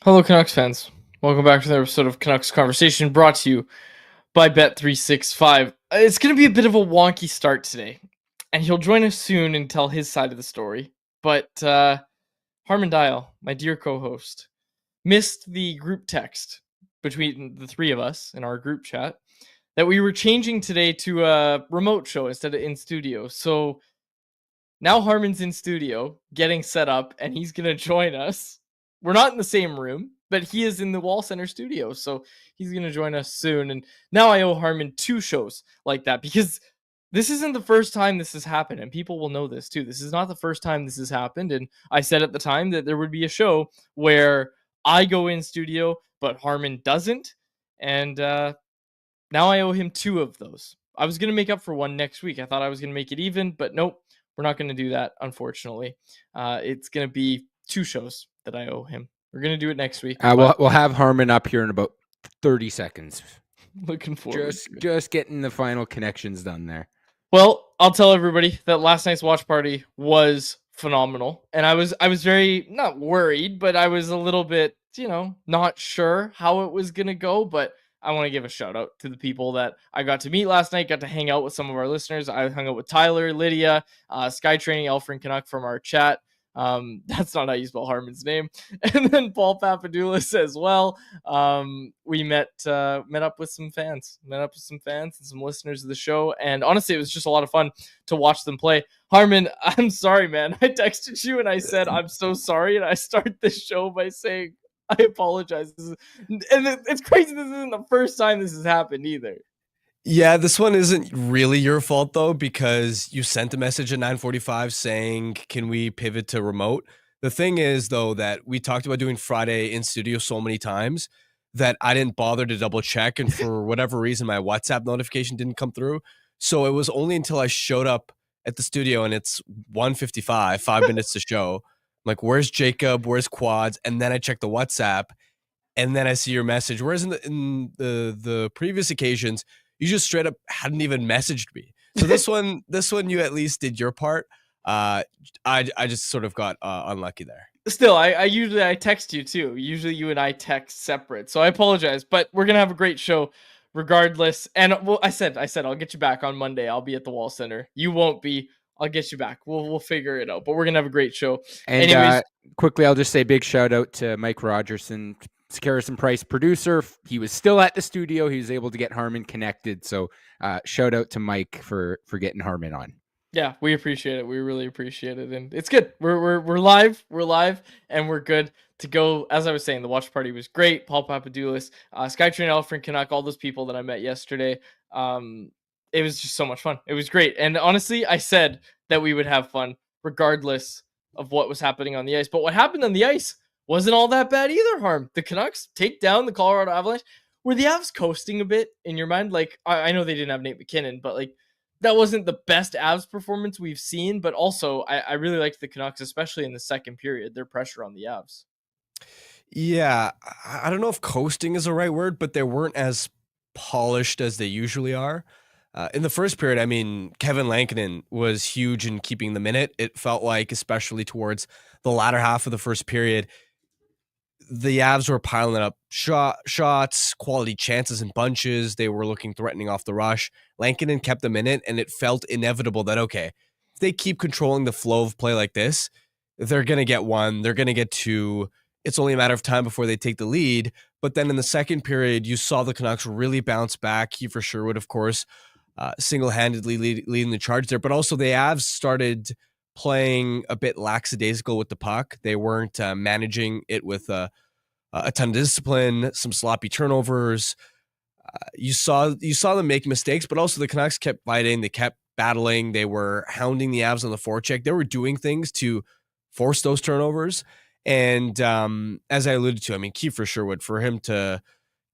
Hello, Canucks fans. Welcome back to another episode of Canucks Conversation brought to you by Bet365. It's going to be a bit of a wonky start today, and he'll join us soon and tell his side of the story. But Harmon Dial, my dear co host, missed the group text between the three of us in our group chat that we were changing today to a remote show instead of in studio. So now Harmon's in studio getting set up, and he's going to join us. We're not in the same room, but he is in the Wall Center studio, so he's going to join us soon. And now I owe Harmon two shows like that because this isn't the first time this has happened, and people will know this too. This is not the first time this has happened, and I said at the time that there would be a show where I go in studio, but Harmon doesn't, and now I owe him two of those. I was going to make up for one next week. I thought I was going to make it even, but nope, we're not going to do that, unfortunately. It's going to be two shows that I owe him. We're going to do it next week. We'll have Harmon up here in about 30 seconds. Looking forward. Just getting the final connections done there. Well, I'll tell everybody that last night's watch party was phenomenal. And I was very, not worried, but I was a little bit, not sure how it was going to go. But I want to give a shout out to the people that I got to meet last night, got to hang out with some of our listeners. I hung out with Tyler, Lydia, Skytraining, Elfrin Canuck from our chat. That's not how you spell Harmon's name. And then Paul Papadoulis as well. We met up with some fans, and some listeners of the show. And honestly, it was just a lot of fun to watch them play. Harmon, I'm sorry, man. I texted you and I said, I'm so sorry. And I start this show by saying, I apologize. It's crazy. This isn't the first time this has happened either. Yeah, this one isn't really your fault, though, because you sent a message at 9:45 saying, can we pivot to remote? The thing is, though, that we talked about doing Friday in studio so many times that I didn't bother to double check. And for whatever reason, my WhatsApp notification didn't come through. So it was only until I showed up at the studio and it's 1:55, 5 minutes to show. I'm like, where's Jacob? Where's Quads? And then I check the WhatsApp and then I see your message. Whereas in the previous occasions, you just straight up hadn't even messaged me. So this one, you at least did your part. I just sort of got unlucky there. Still, I usually text you too. Usually you and I text separate. So I apologize, but we're going to have a great show regardless. And well, I said I'll get you back on Monday. I'll be at the Wall Center. You won't be. I'll get you back. We'll figure it out. But we're going to have a great show. And anyways, quickly, I'll just say big shout out to Mike Rogerson, Harrison Price producer. He was still at the studio. He was able to get Harmon connected. So shout out to Mike for getting Harmon on. Yeah, we appreciate it. We really appreciate it. And it's good. We're live. We're live and we're good to go. As I was saying, the watch party was great. Paul Papadoulis, Skytrain, Elfrin Canuck, all those people that I met yesterday. It was just so much fun. It was great. And honestly, I said that we would have fun regardless of what was happening on the ice. But what happened on the ice wasn't all that bad either, Harm. The Canucks take down the Colorado Avalanche. Were the Avs coasting a bit in your mind? Like, I know they didn't have Nate McKinnon, but like that wasn't the best Avs performance we've seen. But also, I really liked the Canucks, especially in the second period, their pressure on the Avs. Yeah, I don't know if coasting is the right word, but they weren't as polished as they usually are. In the first period, I mean, Kevin Lankinen was huge in keeping the minute. It felt like, especially towards the latter half of the first period, the Avs were piling up shots, quality chances in bunches. They were looking threatening off the rush. Lankinen kept them in it, and it felt inevitable that, okay, if they keep controlling the flow of play like this, they're going to get one, they're going to get two. It's only a matter of time before they take the lead. But then in the second period, you saw the Canucks really bounce back. Kiefer Sherwood, of course, single-handedly leading the charge there. But also the Avs started playing a bit lackadaisical with the puck. They weren't managing it with a ton of discipline, some sloppy turnovers. You saw them make mistakes, but also the Canucks kept fighting. They kept battling. They were hounding the Avs on the forecheck. They were doing things to force those turnovers. And as I alluded to, I mean, Kiefer Sherwood, for him to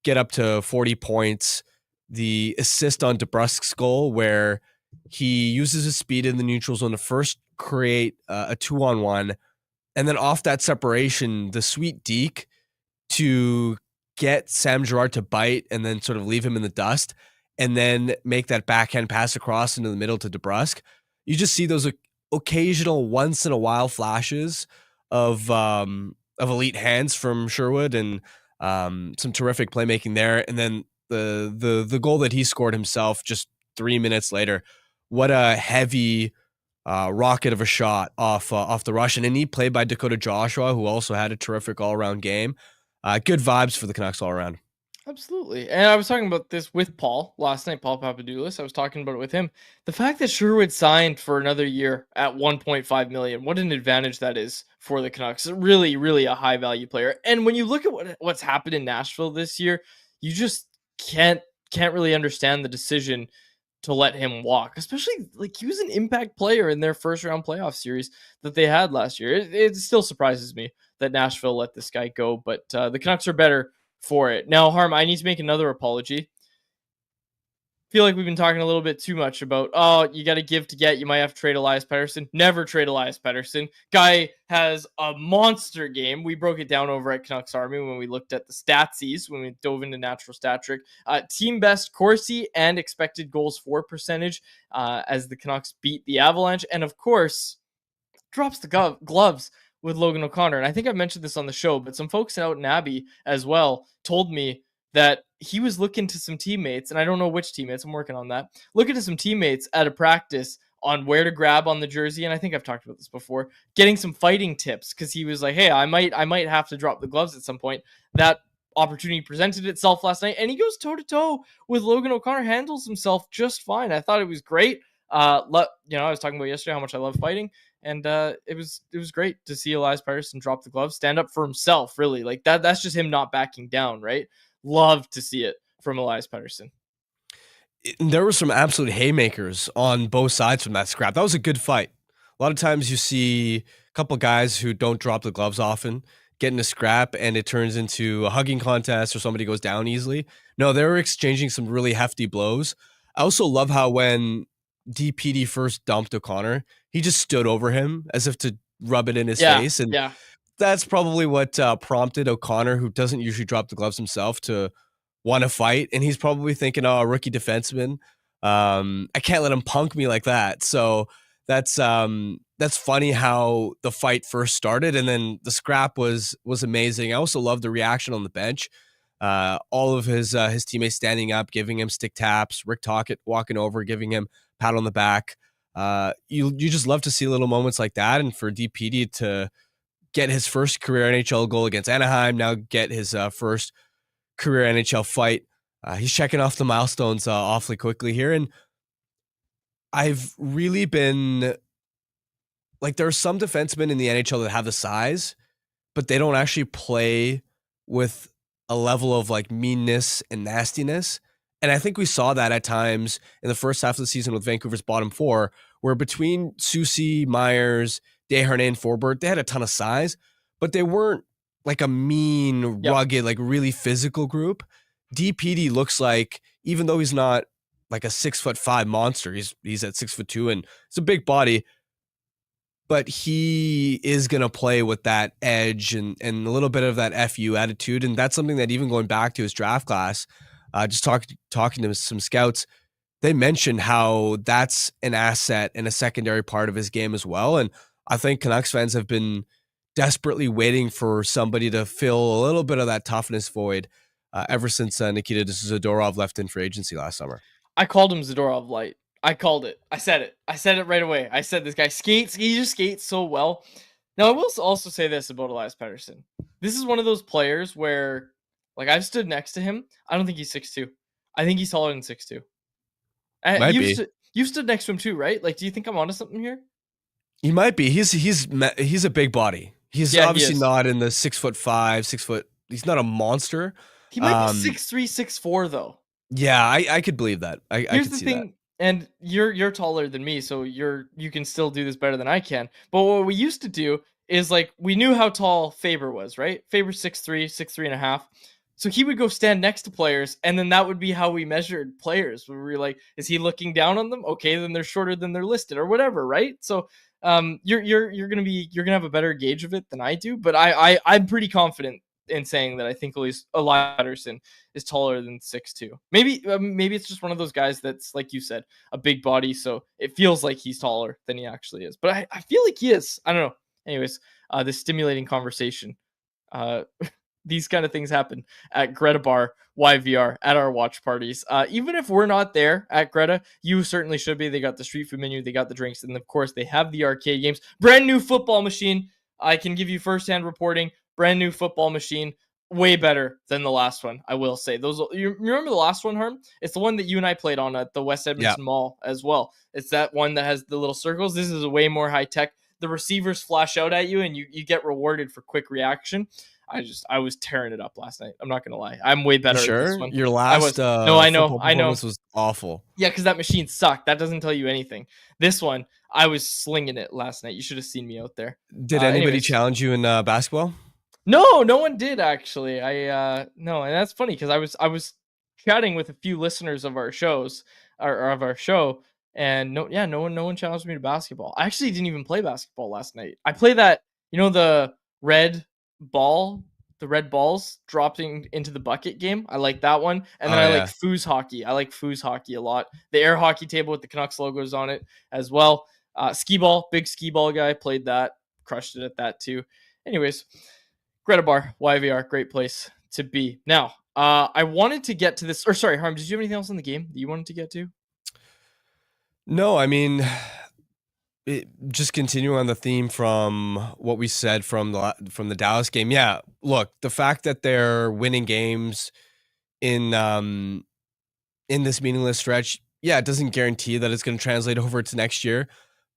get up to 40 points, the assist on DeBrusk's goal where he uses his speed in the neutral zone to first create a 2-on-1, and then off that separation, the sweet deke to get Sam Girard to bite and then sort of leave him in the dust, and then make that backhand pass across into the middle to DeBrusk. You just see those occasional once in a while flashes of elite hands from Sherwood, and some terrific playmaking there. And then the goal that he scored himself just 3 minutes later. What a heavy rocket of a shot off the rush, and a neat play by Dakota Joshua, who also had a terrific all around game. Good vibes for the Canucks all around. Absolutely. And I was talking about this with Paul last night, Paul Papadoulis. I was talking about it with him. The fact that Sherwood signed for another year at 1.5 million, what an advantage that is for the Canucks. Really, really a high value player. And when you look at what's happened in Nashville this year, you just can't really understand the decision to let him walk, especially like he was an impact player in their first round playoff series that they had last year. It still surprises me that Nashville let this guy go, but the Canucks are better for it. Now, Harm, I need to make another apology. Feel like we've been talking a little bit too much about, oh, you got to give to get. You might have to trade Elias Pettersson. Never trade Elias Pettersson. Guy has a monster game. We broke it down over at Canucks Army when we looked at the statsies, when we dove into natural stat trick. Team best Corsi and expected goals for percentage as the Canucks beat the Avalanche. And of course, drops the gloves with Logan O'Connor. And I think I've mentioned this on the show, but some folks out in Abbey as well told me that he was looking to some teammates, and I don't know which teammates, I'm working on that, looking to some teammates at a practice on where to grab on the jersey. And I think I've talked about this before, getting some fighting tips, because he was like, hey, I might have to drop the gloves at some point. That opportunity presented itself last night, and he goes toe-to-toe with Logan O'Connor, handles himself just fine. I thought it was great. I was talking about yesterday how much I love fighting, and it was great to see Elias Patterson drop the gloves, stand up for himself, really. Like that's just him not backing down, right? Love to see it from Elias Pettersson. There were some absolute haymakers on both sides from that scrap. That was a good fight. A lot of times you see a couple guys who don't drop the gloves often get in a scrap and it turns into a hugging contest or somebody goes down easily. No, they were exchanging some really hefty blows. I also love how when DPD first dumped O'Connor, he just stood over him as if to rub it in his face. And that's probably what prompted O'Connor, who doesn't usually drop the gloves himself, to want to fight. And he's probably thinking, oh, a rookie defenseman, I can't let him punk me like that. So that's funny how the fight first started, and then the scrap was amazing. I also love the reaction on the bench. All of his teammates standing up, giving him stick taps. Rick Tocchet walking over, giving him a pat on the back. You just love to see little moments like that, and for DPD to get his first career NHL goal against Anaheim, now get his first career NHL fight. He's checking off the milestones awfully quickly here. And I've really been like, there are some defensemen in the NHL that have the size, but they don't actually play with a level of like meanness and nastiness. And I think we saw that at times in the first half of the season with Vancouver's bottom four, where between Soucy, Myers, Desharnais, and Forbort, they had a ton of size, but they weren't like a mean, rugged, like really physical group. DPD looks like, even though he's not like a 6'5" monster, he's at 6'2", and it's a big body, but he is going to play with that edge and a little bit of that FU attitude. And that's something that, even going back to his draft class, just talking to some scouts, they mentioned how that's an asset and a secondary part of his game as well. And I think Canucks fans have been desperately waiting for somebody to fill a little bit of that toughness void ever since Nikita Zadorov left in free agency last summer. I called him Zadorov light. I called it. I said it right away. I said this guy skates. He just skates so well. Now, I will also say this about Elias Pettersson. This is one of those players where, like, I've stood next to him. I don't think he's 6'2". I think he's taller than 6'2". You've stood next to him too, right? Like, do you think I'm onto something here? He might be. He's a big body. He's obviously not in the 6'5", 6 foot. He's not a monster. He might be 6'3", 6'4", though. Yeah, I could believe that. I could see that. And you're taller than me, so you can still do this better than I can. But what we used to do is, like, we knew how tall Faber was, right? Faber's 6'3", 6'3.5". So he would go stand next to players, and then that would be how we measured players. We were like, is he looking down on them? Okay, then they're shorter than they're listed, or whatever, right? So you're gonna have a better gauge of it than I do, but I'm pretty confident in saying that I think Elias Pettersson is taller than 6'2". Maybe it's just one of those guys that's, like you said, a big body, so it feels like he's taller than he actually is. But I feel like he is. I don't know. Anyways, this stimulating conversation These kind of things happen at Greta Bar YVR at our watch parties. Even if we're not there at Greta, you certainly should be. They got the street food menu, they got the drinks, and of course they have the arcade games. Brand new football machine. I can give you firsthand reporting. Brand new football machine. Way better than the last one, I will say. You remember the last one, Harm? It's the one that you and I played on at the West Edmonton Mall as well. It's that one that has the little circles. This is a way more high tech. The receivers flash out at you, and you get rewarded for quick reaction. I was tearing it up last night. I'm not gonna lie. I'm way better at this one. Your last no, I know. was awful. Yeah, because that machine sucked. That doesn't tell you anything. This one, I was slinging it last night. You should have seen me out there. Did anybody challenge you in basketball? No one did actually. No, and that's funny because I was chatting with a few listeners of our shows or of our show, and no one challenged me to basketball. I actually didn't even play basketball last night. I play that, the red balls dropping into the bucket game. I like that one. And then I like foos hockey. I like foos hockey a lot. The air hockey table with the Canucks logos on it as well. Skee ball, big skee ball guy, played that, crushed it at that too. Anyways, Greta Bar, YVR, great place to be. Now, I wanted to get to this, or sorry, Harm, did you have anything else in the game that you wanted to get to? No, I mean, just continuing on the theme from what we said from the Dallas game. Yeah, look, the fact that they're winning games in this meaningless stretch, it doesn't guarantee that it's going to translate over to next year.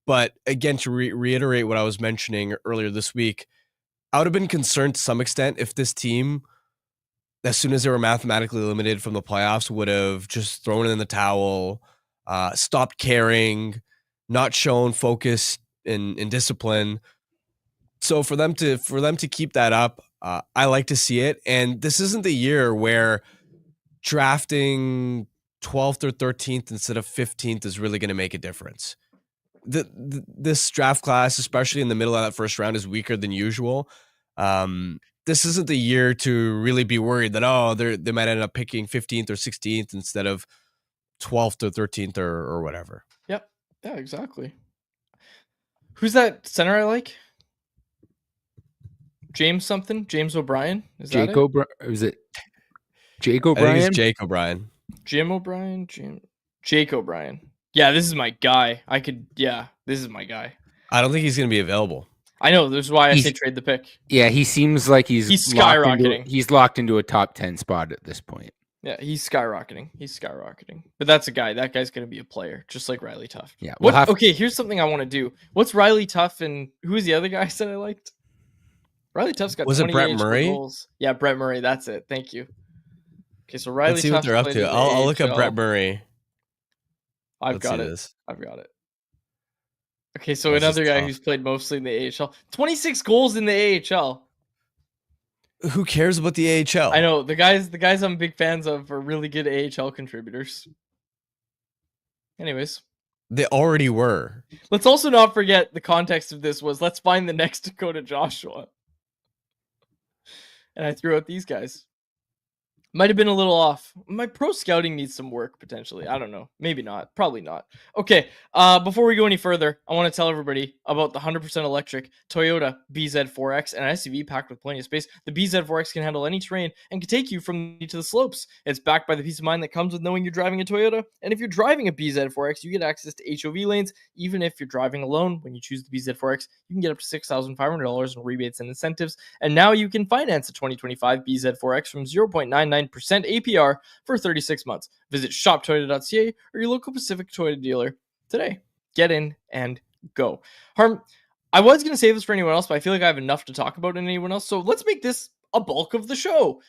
But again, to reiterate what I was mentioning earlier this week, I would have been concerned to some extent if this team, as soon as they were mathematically eliminated from the playoffs, would have just thrown in the towel, stopped caring, not shown focus and discipline. So for them to keep that up, I like to see it. And this isn't the year where drafting 12th or 13th instead of 15th is really going to make a difference. This draft class, especially in the middle of that first round, is weaker than usual. This isn't the year to really be worried that they might end up picking 15th or 16th instead of 12th or 13th or whatever. Yep. Yeah, exactly. Who's that center I like? James O'Brien? Is that it? Is it Jake O'Brien? I think it's Jake O'Brien. Jake O'Brien. Yeah, this is my guy. This is my guy. I don't think he's going to be available. I know. This is why I say trade the pick. Yeah, he seems like he's skyrocketing. He's locked into a top 10 spot at this point. Yeah, he's skyrocketing. But that's a guy. That guy's going to be a player, just like Riley Tuff. Yeah. Okay, here's something I want to do. What's Riley Tuff and who's the other guy I said I liked? Riley Tuff's got 20 Brett Murray? goals. Yeah, Brett Murray. That's it. Thank you. Okay, so Riley Let's see Tuff what they're up to. I'll look up Brett Murray. I've got it. Okay, so another guy who's played mostly in the AHL. 26 goals in the AHL. Who cares about the AHL? I know. The guys I'm big fans of are really good AHL contributors. Anyways. They already were. Let's also not forget the context of this was let's find the next Dakota Joshua. And I threw out these guys. Might have been a little off. My pro scouting needs some work, potentially. I don't know. Maybe not. Probably not. Okay, before we go any further, I want to tell everybody about the 100% electric Toyota BZ4X, an SUV packed with plenty of space. The BZ4X can handle any terrain and can take you from to the slopes. It's backed by the peace of mind that comes with knowing you're driving a Toyota. And if you're driving a BZ4X, you get access to HOV lanes. Even if you're driving alone, when you choose the BZ4X, you can get up to $6,500 in rebates and incentives. And now you can finance a 2025 BZ4X from 0.99% APR for 36 months. Visit shoptoyota.ca or your local Pacific Toyota dealer today. Get in and go. Harm, I was going to save this for anyone else, but I feel like I have enough to talk about in anyone else. So let's make this a bulk of the show.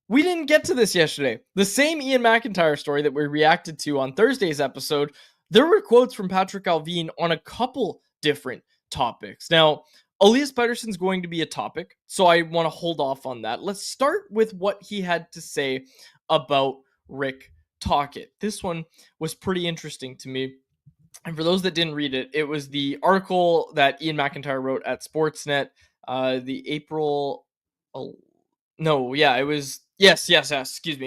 We didn't get to this yesterday. The same Ian McIntyre story that we reacted to on Thursday's episode, there were quotes from Patrik Allvin on a couple different topics. Now, Elias Pettersson's going to be a topic, so I want to hold off on that. Let's start with what he had to say about Rick Tocchet. This one was pretty interesting to me. And for those that didn't read it, it was the article that Ian McIntyre wrote at Sportsnet, it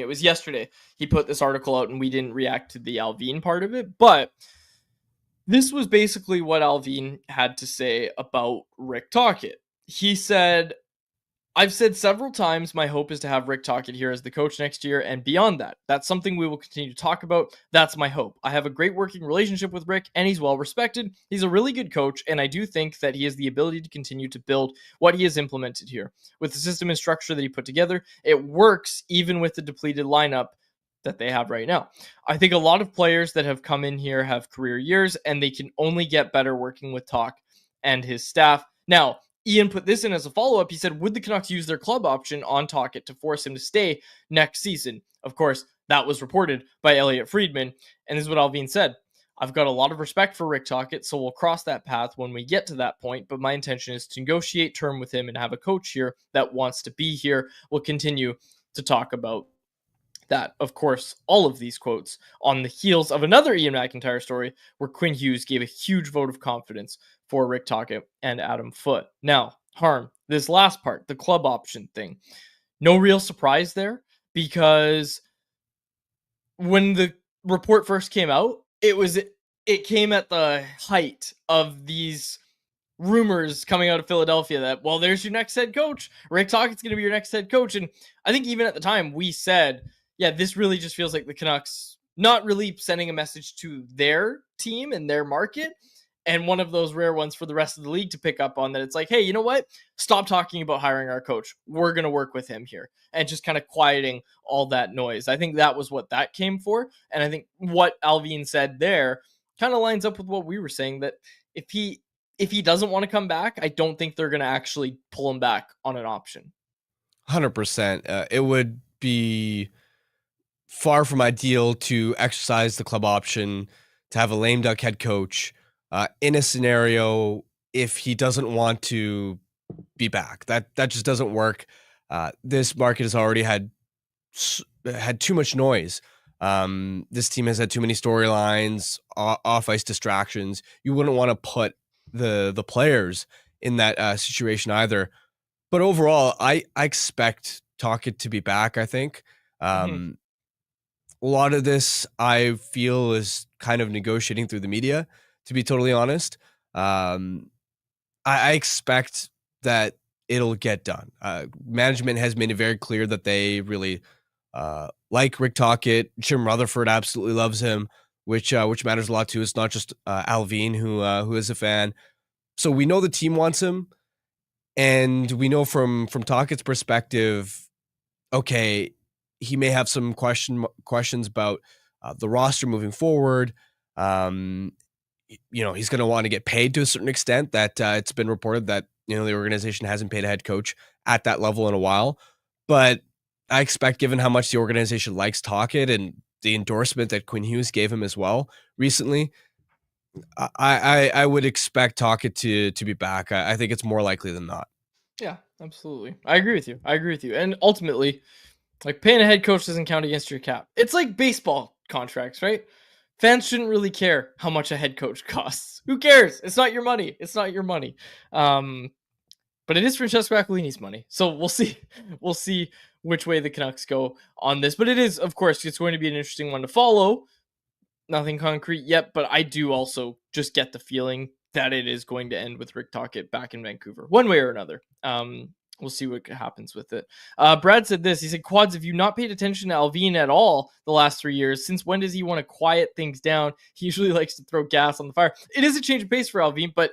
was yesterday. He put this article out and we didn't react to the Allvin part of it, but this was basically what Allvin had to say about Rick Tocchet. He said, I've said several times my hope is to have Rick Tocchet here as the coach next year and beyond that. That's something we will continue to talk about. That's my hope. I have a great working relationship with Rick and he's well respected. He's a really good coach and I do think that he has the ability to continue to build what he has implemented here. With the system and structure that he put together, it works even with the depleted lineup that they have right now. I think a lot of players that have come in here have career years and they can only get better working with Toc and his staff. Now, Ian put this in as a follow-up. He said, would the Canucks use their club option on Tocchet to force him to stay next season? Of course, that was reported by Elliot Friedman. And this is what Allvin said. I've got a lot of respect for Rick Tocchet, so we'll cross that path when we get to that point. But my intention is to negotiate term with him and have a coach here that wants to be here. We'll continue to talk about that. Of course, all of these quotes on the heels of another Ian McIntyre story where Quinn Hughes gave a huge vote of confidence for Rick Tocchet and Adam Foote. Now, Harm, this last part, the club option thing, no real surprise there because when the report first came out, it came at the height of these rumors coming out of Philadelphia that, well, there's your next head coach. Rick Tocchet's going to be your next head coach. And I think even at the time we said, yeah, this really just feels like the Canucks not really sending a message to their team and their market. And one of those rare ones for the rest of the league to pick up on that. It's like, hey, you know what? Stop talking about hiring our coach. We're going to work with him here. And just kind of quieting all that noise. I think that was what that came for. And I think what Allvin said there kind of lines up with what we were saying, that if he doesn't want to come back, I don't think they're going to actually pull him back on an option. 100%. It would be far from ideal to exercise the club option, to have a lame duck head coach in a scenario if he doesn't want to be back. That just doesn't work. This market has already had too much noise. This team has had too many storylines, off ice distractions. You wouldn't want to put the players in that situation either. But overall, I expect Tocchet to be back. I think a lot of this I feel is kind of negotiating through the media, to be totally honest. I expect that it'll get done. Management has made it very clear that they really like Rick Tocchet. Jim Rutherford absolutely loves him, which matters a lot too. It's not just Allvin who is a fan. So we know the team wants him, and we know from Tocchet's perspective, okay, he may have some questions about the roster moving forward. He's going to want to get paid to a certain extent. That it's been reported that the organization hasn't paid a head coach at that level in a while. But I expect, given how much the organization likes Tocchet and the endorsement that Quinn Hughes gave him as well recently, I would expect Tocchet to be back. I think it's more likely than not. Yeah, absolutely. I agree with you. And ultimately, like, paying a head coach doesn't count against your cap. It's like baseball contracts, right? Fans shouldn't really care how much a head coach costs. Who cares? It's not your money. But it is Francesco Aquilini's money. So we'll see. We'll see which way the Canucks go on this. But it is, of course, it's going to be an interesting one to follow. Nothing concrete yet, but I do also just get the feeling that it is going to end with Rick Tocchet back in Vancouver, one way or another. We'll see what happens with it. Brad said this. He said, Quads, if you've not paid attention to Allvin at all the last 3 years, since when does he want to quiet things down? He usually likes to throw gas on the fire. It is a change of pace for Allvin, but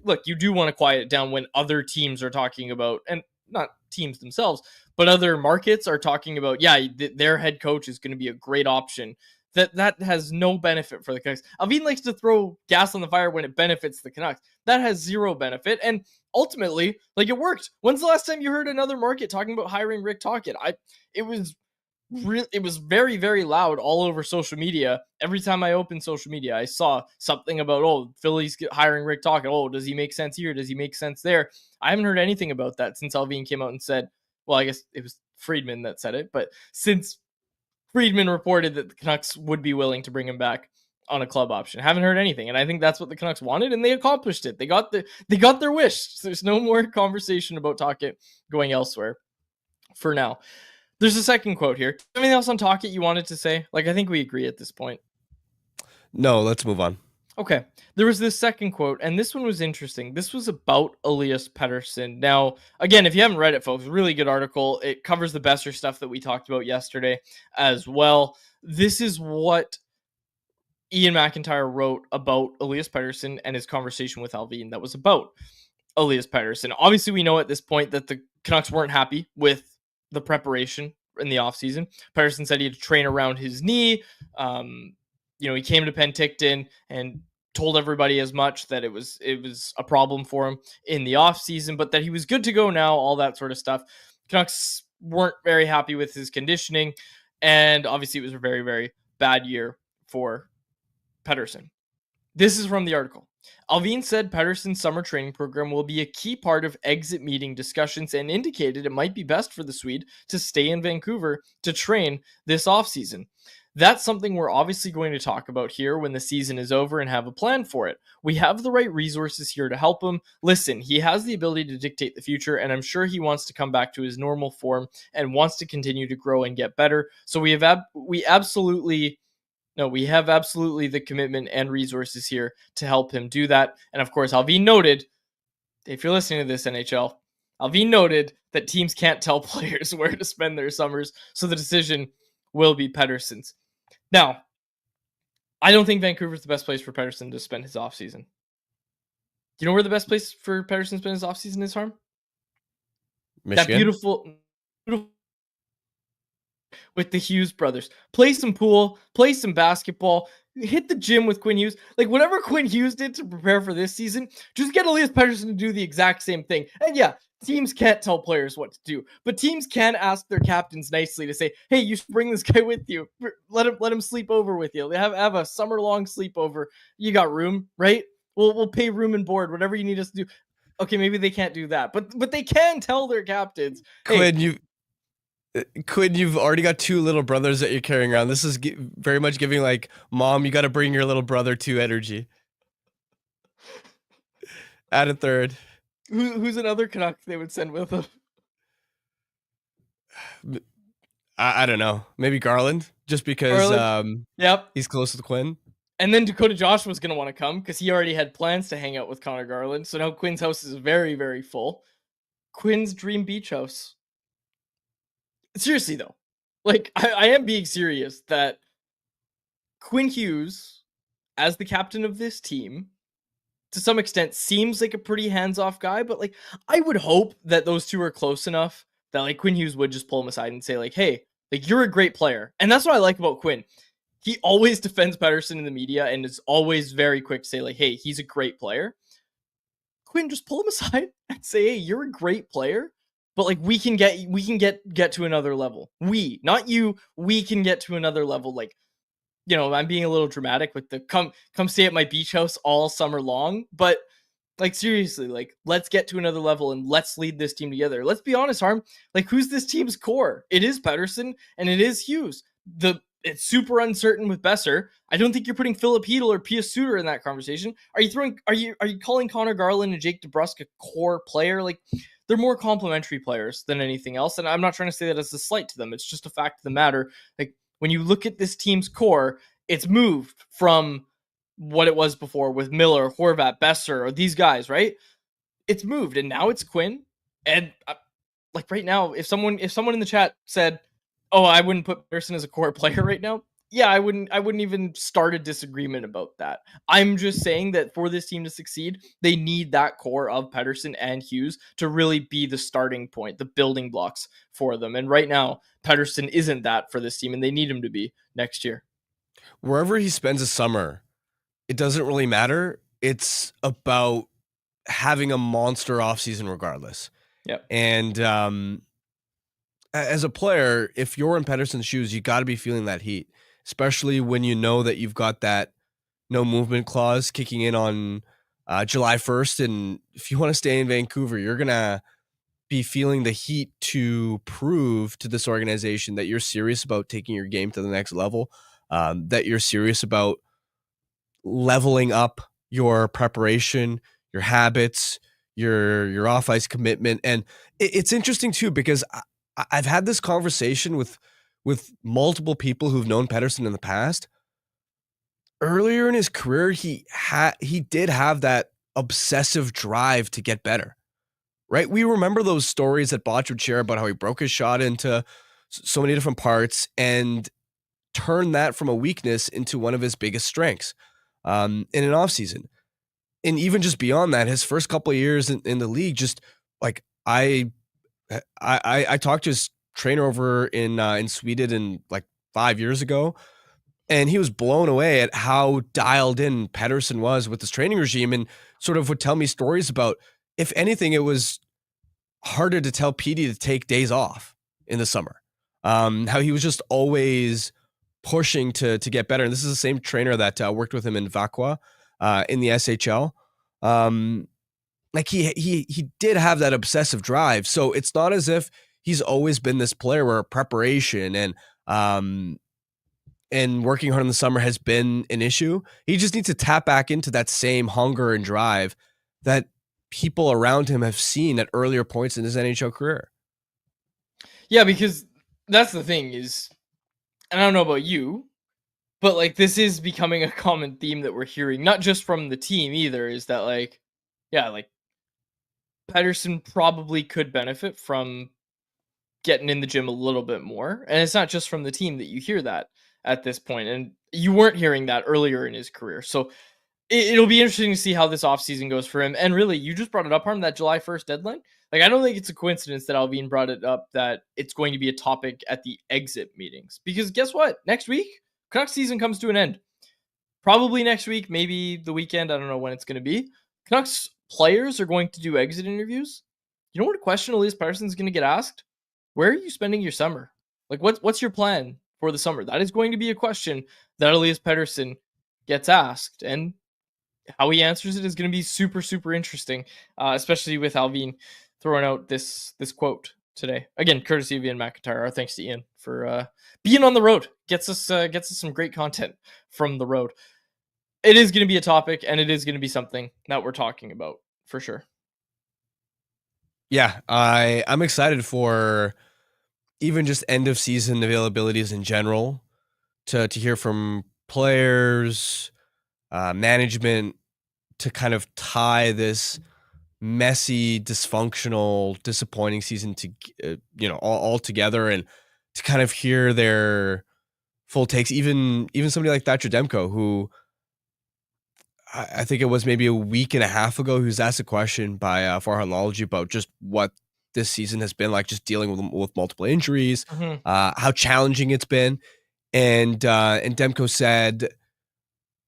look, you do want to quiet it down when other teams are talking about, and not teams themselves, but other markets are talking about, their head coach is going to be a great option. That has no benefit for the Canucks. Allvin likes to throw gas on the fire when it benefits the Canucks. That has zero benefit. And ultimately, like, it worked. When's the last time you heard another market talking about hiring Rick Tocchet? It was very, very loud all over social media. Every time I opened social media, I saw something about, Philly's hiring Rick Tocchet. Does he make sense here? Does he make sense there? I haven't heard anything about that since Allvin came out and said, well, I guess it was Friedman that said it, but since Friedman reported that the Canucks would be willing to bring him back on a club option. Haven't heard anything, and I think that's what the Canucks wanted, and they accomplished it. They got their wish. So there's no more conversation about Tocchet going elsewhere for now. There's a second quote here. Anything else on Tocchet you wanted to say? Like, I think we agree at this point. No, let's move on. Okay. There was this second quote, and this one was interesting. This was about Elias Pettersson. Now, again, if you haven't read it, folks, really good article. It covers the Besser stuff that we talked about yesterday as well. This is what Ian McIntyre wrote about Elias Pettersson and his conversation with Allvin that was about Elias Pettersson. Obviously, we know at this point that the Canucks weren't happy with the preparation in the offseason. Pettersson said he had to train around his knee. He came to Penticton and told everybody as much that it was a problem for him in the offseason, but that he was good to go now, all that sort of stuff. Canucks weren't very happy with his conditioning, and obviously it was a very, very bad year for Pettersson. This is from the article. Allvin said Pettersson's summer training program will be a key part of exit meeting discussions and indicated it might be best for the Swede to stay in Vancouver to train this offseason. That's something we're obviously going to talk about here when the season is over and have a plan for it. We have the right resources here to help him. Listen, he has the ability to dictate the future, and I'm sure he wants to come back to his normal form and wants to continue to grow and get better. So we have absolutely the commitment and resources here to help him do that. And of course, Allvin noted, if you're listening to this, NHL, Allvin noted that teams can't tell players where to spend their summers, so the decision will be Pettersson's. Now, I don't think Vancouver's the best place for Pettersson to spend his offseason. Do you know where the best place for Pettersson to spend his offseason is, Harm? Michigan? That beautiful with the Hughes brothers. Play some pool, play some basketball, hit the gym with Quinn Hughes. Like whatever Quinn Hughes did to prepare for this season, just get Elias Pettersson to do the exact same thing. And yeah, teams can't tell players what to do, but teams can ask their captains nicely to say, hey, you should bring this guy with you. Let him sleep over with you. Have a summer-long sleepover. You got room, right? We'll pay room and board, whatever you need us to do. Okay, maybe they can't do that, but they can tell their captains, hey, Quinn, you've already got two little brothers that you're carrying around. This is very much giving like, Mom, you got to bring your little brother to energy. Add a third. Who's another Canuck they would send with them? I don't know. Maybe Garland, just because yep, he's close with Quinn. And then Dakota Josh was going to want to come because he already had plans to hang out with Connor Garland. So now Quinn's house is very, very full. Quinn's dream beach house. Seriously, though, like I am being serious that Quinn Hughes, as the captain of this team, to some extent seems like a pretty hands-off guy, but like I would hope that those two are close enough that like Quinn Hughes would just pull him aside and say like, hey, like you're a great player. And that's what I like about Quinn. He always defends Pettersson in the media and is always very quick to say like, hey, he's a great player. Quinn, just pull him aside and say, hey, you're a great player. But like we can get to another level. We, not you, we can get to another level. Like, I'm being a little dramatic with the come stay at my beach house all summer long. But like seriously, like let's get to another level and let's lead this team together. Let's be honest, Harm. Like who's this team's core? It is Pettersson and it is Hughes. It's super uncertain with Besser. I don't think you're putting Philip Hedl or Pia Suter in that conversation. Are you calling Connor Garland and Jake DeBrusk a core player? Like they're more complementary players than anything else. And I'm not trying to say that as a slight to them. It's just a fact of the matter. Like when you look at this team's core, it's moved from what it was before with Miller, Horvat, Besser, or these guys, right? It's moved and now it's Quinn. And like right now, if someone in the chat said, oh, I wouldn't put Patterson as a core player right now. Yeah, I wouldn't even start a disagreement about that. I'm just saying that for this team to succeed, they need that core of Pettersson and Hughes to really be the starting point, the building blocks for them. And right now, Pettersson isn't that for this team, and they need him to be next year. Wherever he spends a summer, it doesn't really matter. It's about having a monster offseason regardless. Yep. And as a player, if you're in Pettersson's shoes, you got to be feeling that heat, especially when you know that you've got that no movement clause kicking in on July 1st. And if you want to stay in Vancouver, you're going to be feeling the heat to prove to this organization that you're serious about taking your game to the next level, that you're serious about leveling up your preparation, your habits, your off-ice commitment. And it's interesting too, because I've had this conversation with multiple people who've known Pettersson in the past. earlier in his career, he did have that obsessive drive to get better, right? We remember those stories that Botch would share about how he broke his shot into so many different parts and turned that from a weakness into one of his biggest strengths in an offseason. And even just beyond that, his first couple of years in the league, just like I talked to his trainer over in Sweden in like 5 years ago, and he was blown away at how dialed in Pettersson was with his training regime, and sort of would tell me stories about, if anything, it was harder to tell Petey to take days off in the summer. How he was just always pushing to get better. And this is the same trainer that worked with him in Vacqua in the SHL. Like he did have that obsessive drive. So it's not as if he's always been this player where preparation and working hard in the summer has been an issue. He just needs to tap back into that same hunger and drive that people around him have seen at earlier points in his NHL career. Yeah, because that's the thing is, and I don't know about you, but like this is becoming a common theme that we're hearing, not just from the team either, is that like, yeah, like Patterson probably could benefit from getting in the gym a little bit more. And it's not just from the team that you hear that at this point. And you weren't hearing that earlier in his career. So it'll be interesting to see how this offseason goes for him. And really, you just brought it up, Harm, that July 1st deadline. Like, I don't think it's a coincidence that Allvin brought it up that it's going to be a topic at the exit meetings. Because guess what? Next week, Canucks season comes to an end. Probably next week, maybe the weekend. I don't know when it's going to be. Canucks players are going to do exit interviews. You know what a question Elias Pettersson's going to get asked? Where are you spending your summer? Like, what's your plan for the summer? That is going to be a question that Elias Pettersson gets asked. And how he answers it is going to be super, super interesting, especially with Allvin throwing out this quote today. Again, courtesy of Ian McIntyre. Our thanks to Ian for being on the road. Gets us some great content from the road. It is going to be a topic, and it is going to be something that we're talking about for sure. Yeah, I'm excited for even just end of season availabilities in general to hear from players, management, to kind of tie this messy, dysfunctional, disappointing season to all together, and to kind of hear their full takes. Even somebody like Thatcher Demko, who I think it was maybe a week and a half ago, who's asked a question by Farhanlology about just what this season has been like, just dealing with multiple injuries, how challenging it's been, and Demko said,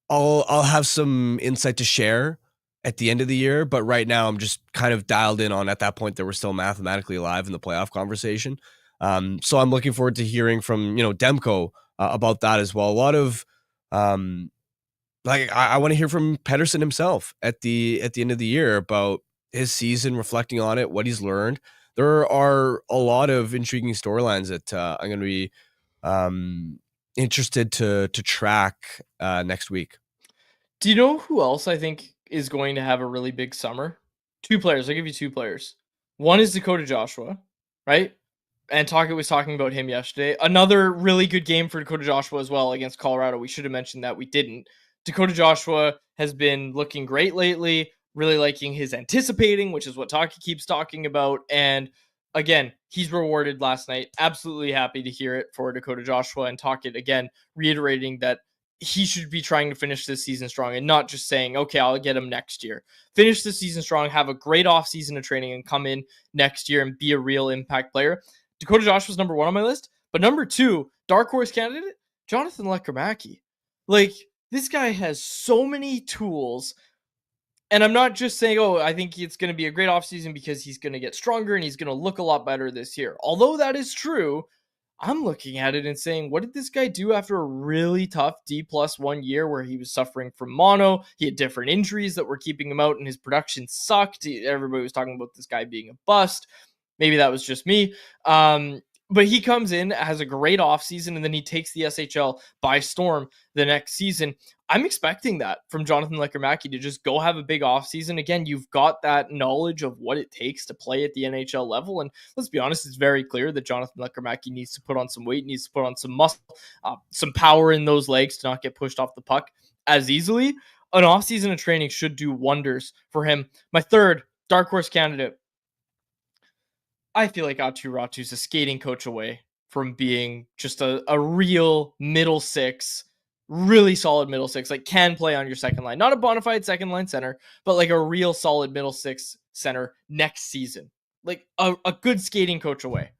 I'll have some insight to share at the end of the year, but right now I'm just kind of dialed in on, at that point, that we're still mathematically alive in the playoff conversation. So I'm looking forward to hearing from Demko about that as well. A lot of I want to hear from Pettersson himself at the end of the year about his season, reflecting on it, what he's learned. There are a lot of intriguing storylines that I'm going to be interested to track next week. Do you know who else I think is going to have a really big summer? Two players. I'll give you two players. One is Dakota Joshua, right? And Tocchet was talking about him yesterday. Another really good game for Dakota Joshua as well against Colorado. We should have mentioned that. We didn't. Dakota Joshua has been looking great lately, really liking his anticipating, which is what Tocchet keeps talking about. And again, he's rewarded last night. Absolutely happy to hear it for Dakota Joshua, and Tocchet again reiterating that he should be trying to finish this season strong and not just saying, okay, I'll get him next year. Finish the season strong, have a great off season of training, and come in next year and be a real impact player. Dakota Joshua's number one on my list, but number two, dark horse candidate, Jonathan Lekkerimäki. Like, this guy has so many tools. And I'm not just saying, oh, I think it's going to be a great offseason because he's going to get stronger and he's going to look a lot better this year. Although that is true, I'm looking at it and saying, what did this guy do after a really tough D+1 year where he was suffering from mono? He had different injuries that were keeping him out and his production sucked. Everybody was talking about this guy being a bust. Maybe that was just me. But he comes in, has a great offseason, and then he takes the SHL by storm the next season. I'm expecting that from Jonathan Lekkerimäki to just go have a big offseason. Again, you've got that knowledge of what it takes to play at the NHL level. And let's be honest, it's very clear that Jonathan Lekkerimäki needs to put on some weight, needs to put on some muscle, some power in those legs to not get pushed off the puck as easily. An offseason of training should do wonders for him. My third dark horse candidate, I feel like Atu Ratu's a skating coach away from being just a real middle six, really solid middle six, like can play on your second line. Not a bona fide second line center, but like a real solid middle six center next season. Like a good skating coach away.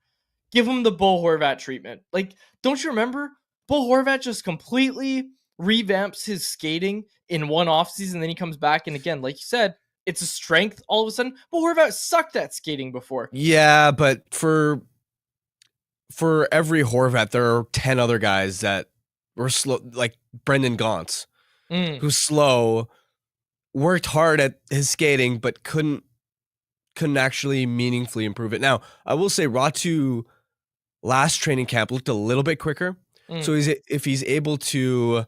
Give him the Bo Horvat treatment. Like, don't you remember? Bo Horvat just completely revamps his skating in one offseason, then he comes back, and again, like you said, it's a strength all of a sudden. Bo Horvat sucked at skating before. Yeah, but for every Horvat, there are 10 other guys that were slow, like Brendan Gaunce, who's slow, worked hard at his skating, but couldn't actually meaningfully improve it. Now, I will say Ratu last training camp looked a little bit quicker. So if he's able to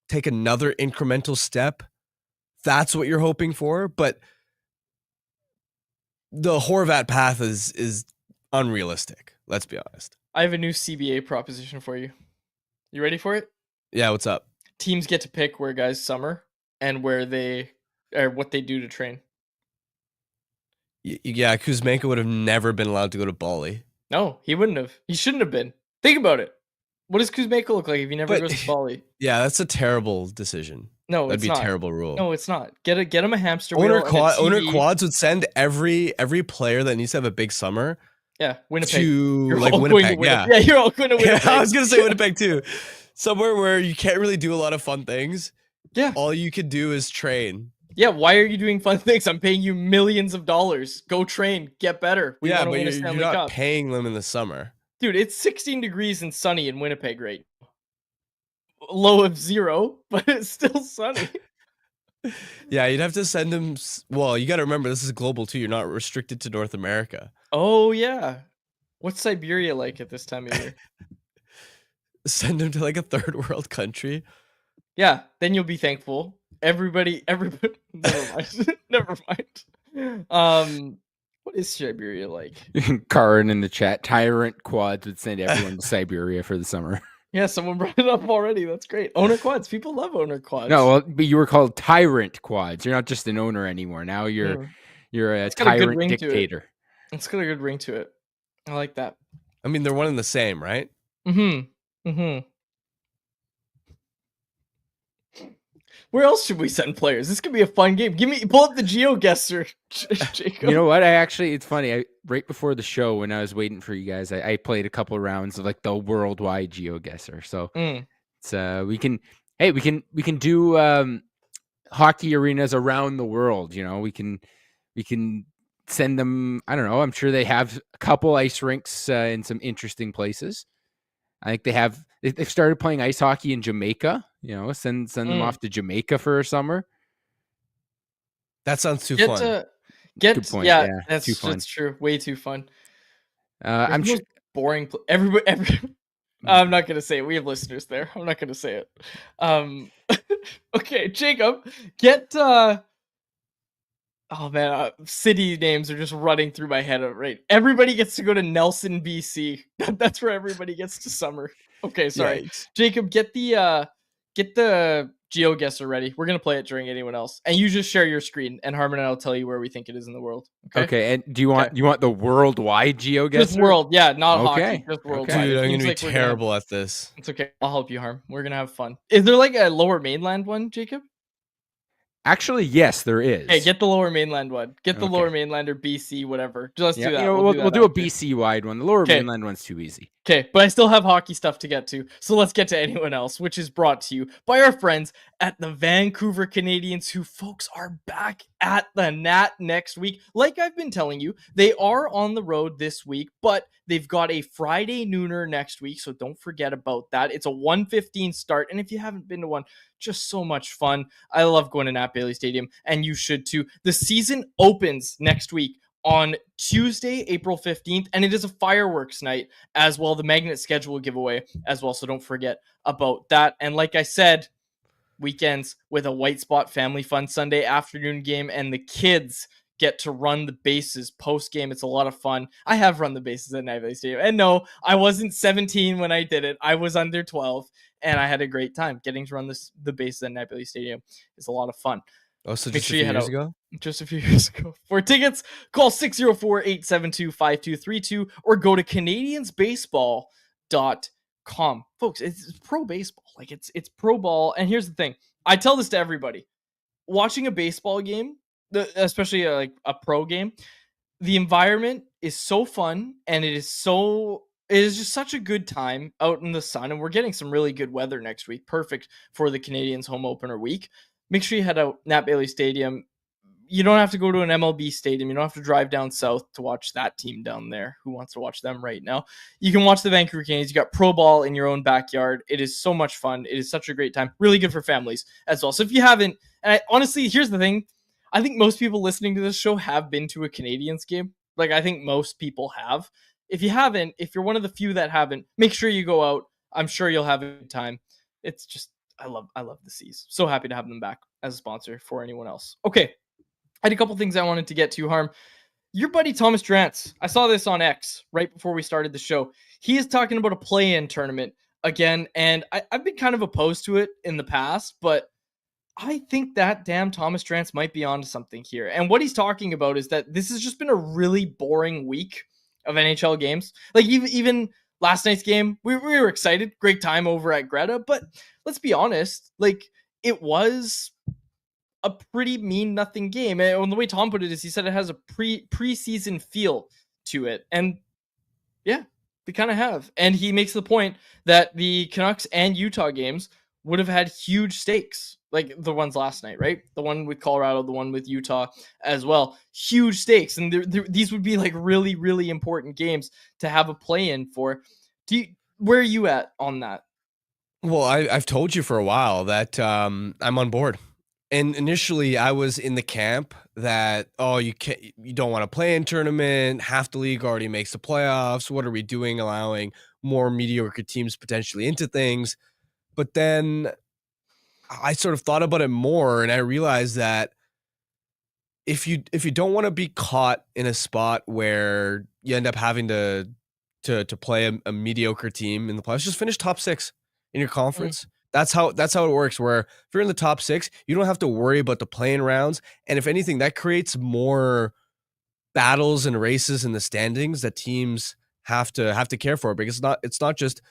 take another incremental step, that's what you're hoping for. But the Horvat path is unrealistic. Let's be honest. I have a new CBA proposition for you. You ready for it? Yeah, what's up? Teams get to pick where guys summer and where they or what they do to train. Yeah, Kuzmenko would have never been allowed to go to Bali. No, he wouldn't have. He shouldn't have been. Think about it. What does Kuzmenko look like if he never goes to Bali? Yeah, that's a terrible decision. No, that'd be not. A terrible rule. No, it's not. Get him a hamster owner wheel. Owner Quads would send every player that needs to have a big summer. Yeah, Winnipeg. To like Winnipeg. Yeah, you're all going to Winnipeg. Yeah, I was gonna say Winnipeg too. Somewhere where you can't really do a lot of fun things. Yeah. All you could do is train. Yeah, why are you doing fun things? I'm paying you millions of dollars. Go train, get better. But you're not paying them in the summer. Dude, it's 16 degrees and sunny in Winnipeg right now. Low of 0, but it's still sunny. Yeah, you'd have to send them. Well, you got to remember, this is global too. You're not restricted to North America. Oh, yeah. What's Siberia like at this time of year? Send them to like a third world country. Yeah, then you'll be thankful. Everybody, never mind. Never mind. What is Siberia like? Karin in the chat, Tyrant Quads would send everyone to Siberia for the summer. Yeah, someone brought it up already. That's great. Owner Quads. People love Owner Quads. No, well, but you were called Tyrant Quads. You're not just an owner anymore. Now you're a tyrant dictator. It's got a good ring to it. I like that. I mean, they're one and the same, right? Where else should we send players? This could be a fun game. Pull up the Geoguessr, Jacob. You know what? It's funny. Right before the show, when I was waiting for you guys, I played a couple of rounds of like the worldwide Geoguessr. So it's we can do hockey arenas around the world. You know, we can send them. I don't know. I'm sure they have a couple ice rinks in some interesting places. I think they've started playing ice hockey in Jamaica. You know, send them off to Jamaica for a summer. That sounds too fun. Good point. Yeah, that's true. Way too fun. I'm sure boring. Everybody. I'm not gonna say it. We have listeners there. I'm not gonna say it. Okay, Jacob, get. Oh man, city names are just running through my head. Right, everybody gets to go to Nelson, BC. That's where everybody gets to summer. Okay, sorry, yikes. Jacob, get the Geoguessr ready. We're gonna play it during anyone else, and you just share your screen, and Harmon and I'll tell you where we think it is in the world. Okay. And do you want the worldwide Geoguessr? Just world, yeah, not hockey. Just worldwide. Dude, I'm gonna be terrible at this. It's okay. I'll help you, Harm. We're gonna have fun. Is there like a Lower Mainland one, Jacob? Actually, yes, there is. Hey, get the Lower Mainland one. Get the Lower Mainland or BC, whatever. Let's do that. We'll do a BC wide one. The Lower Mainland one's too easy. Okay, but I still have hockey stuff to get to. So let's get to anyone else, which is brought to you by our friends at the Vancouver Canadians, who, folks, are back at the Nat next week. Like I've been telling you, they are on the road this week, but they've got a Friday nooner next week, so don't forget about that. It's a 1:15 start, and if you haven't been to one, just so much fun. I love going to Nat Bailey Stadium, and you should too. The season opens next week on Tuesday, April 15th, and it is a fireworks night as well. The magnet schedule giveaway as well, so don't forget about that. And like I said, weekends with a White Spot Family Fun Sunday afternoon game, and the kids get to run the bases post-game. It's a lot of fun. I have run the bases at Nat Bailey Stadium, and no, I wasn't 17 when I did it. I was under 12, and I had a great time. Getting to run the bases at Nat Bailey Stadium is a lot of fun. Oh, so Make just sure a you few head years out. ago? Just a few years ago. For tickets, call 604-872-5232 or go to canadiansbaseball.com. Folks, it's pro baseball. Like it's pro ball. And here's the thing. I tell this to everybody. Watching a baseball game, especially like a pro game, the environment is so fun and it is just such a good time out in the sun, and we're getting some really good weather next week. Perfect for the Canadians home opener week. Make sure you head out Nat Bailey Stadium. You don't have to go to an MLB stadium. You don't have to drive down south to watch that team down there. Who wants to watch them right now? You can watch the Vancouver Canadians. You got pro ball in your own backyard. It is so much fun. It is such a great time. Really good for families as well. So if you haven't, and honestly, here's the thing. I think most people listening to this show have been to a Canadians game. Like, I think most people have. If you haven't, if you're one of the few that haven't, make sure you go out. I'm sure you'll have a good time. It's just, I love the Seas. So happy to have them back as a sponsor for anyone else. Okay. I had a couple things I wanted to get to, Harm. Your buddy Thomas Drance, I saw this on X right before we started the show. He is talking about a play-in tournament again, and I've been kind of opposed to it in the past, but I think that damn Thomas Drance might be onto something here. And what he's talking about is that this has just been a really boring week of NHL games. Like even last night's game, we were excited, great time over at Greta, but let's be honest, like it was a pretty mean nothing game. And the way Tom put it is he said it has a preseason feel to it. And yeah, we kind of have. And he makes the point that the Canucks and Utah games would have had huge stakes, like the ones last night, right? The one with Colorado, the one with Utah as well. Huge stakes. And these would be like really, really important games to have a play-in for. Where are you at on that? Well, I've told you for a while that I'm on board. And initially, I was in the camp that, you don't want to play in tournament. Half the league already makes the playoffs. What are we doing, allowing more mediocre teams potentially into things? But then I sort of thought about it more, and I realized that if you don't want to be caught in a spot where you end up having to play a mediocre team in the playoffs, just finish top 6 in your conference. That's how it works, where if you're in the top 6, you don't have to worry about the play-in rounds. And if anything, that creates more battles and races in the standings that teams have to care for, because it's not just